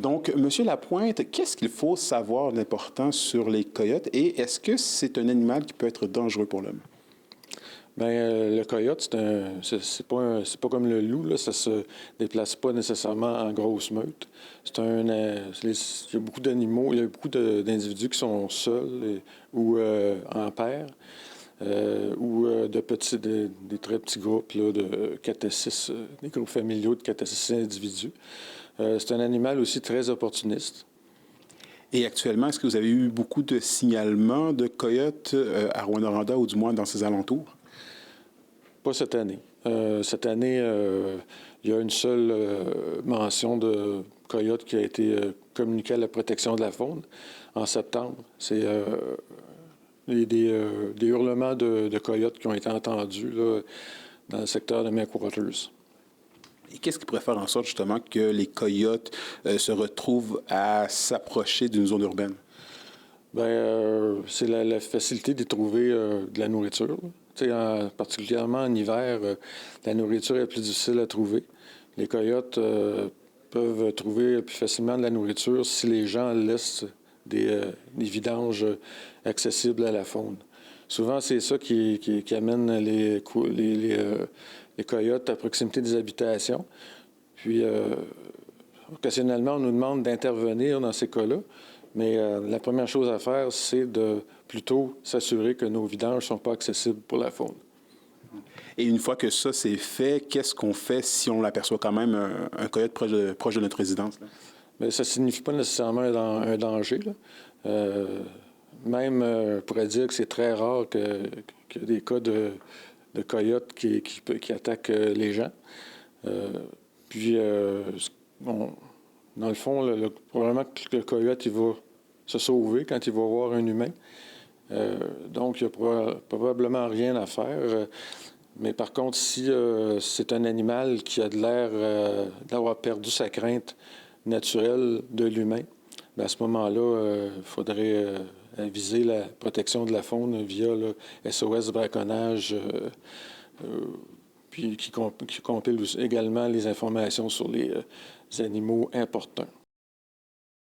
Donc, Monsieur Lapointe, qu'est-ce qu'il faut savoir d'important sur les coyotes et est-ce que c'est un animal qui peut être dangereux pour l'homme? Bien, le coyote, c'est pas comme le loup, là, ça se déplace pas nécessairement en grosse meute. Il y a beaucoup d'animaux, il y a beaucoup d'individus qui sont seuls ou en paire, ou des très petits groupes là, de 4 à 6, des groupes familiaux de 4 à 6 individus. C'est un animal aussi très opportuniste. Et actuellement, est-ce que vous avez eu beaucoup de signalements de coyotes à Rouyn-Noranda ou du moins dans ses alentours? Pas cette année. Cette année, il y a une seule mention de coyote qui a été communiquée à la protection de la faune en septembre. C'est des hurlements de coyotes qui ont été entendus là, dans le secteur de Macquarters. Et qu'est-ce qui pourrait faire en sorte justement que les coyotes se retrouvent à s'approcher d'une zone urbaine? Bien, c'est la facilité de trouver de la nourriture. Particulièrement en hiver, la nourriture est plus difficile à trouver. Les coyotes peuvent trouver plus facilement de la nourriture si les gens laissent des vidanges accessibles à la faune. Souvent, c'est ça qui amène les coyotes à proximité des habitations. Puis, occasionnellement, on nous demande d'intervenir dans ces cas-là. Mais la première chose à faire, c'est de plutôt s'assurer que nos vidanges ne sont pas accessibles pour la faune. Et une fois que ça c'est fait, qu'est-ce qu'on fait si on aperçoit quand même un coyote proche de notre résidence? Là? Bien, ça ne signifie pas nécessairement un danger. Même, on pourrait dire que c'est très rare qu'il y ait des cas de coyotes qui attaquent les gens. Dans le fond, probablement que le coyote il va se sauver quand il va voir un humain. Donc, il n'y a probablement rien à faire. Mais par contre, si c'est un animal qui a de l'air d'avoir perdu sa crainte naturelle de l'humain, bien, à ce moment-là, il faudrait aviser la protection de la faune via le SOS braconnage, puis qui compile également les informations sur les animaux importants.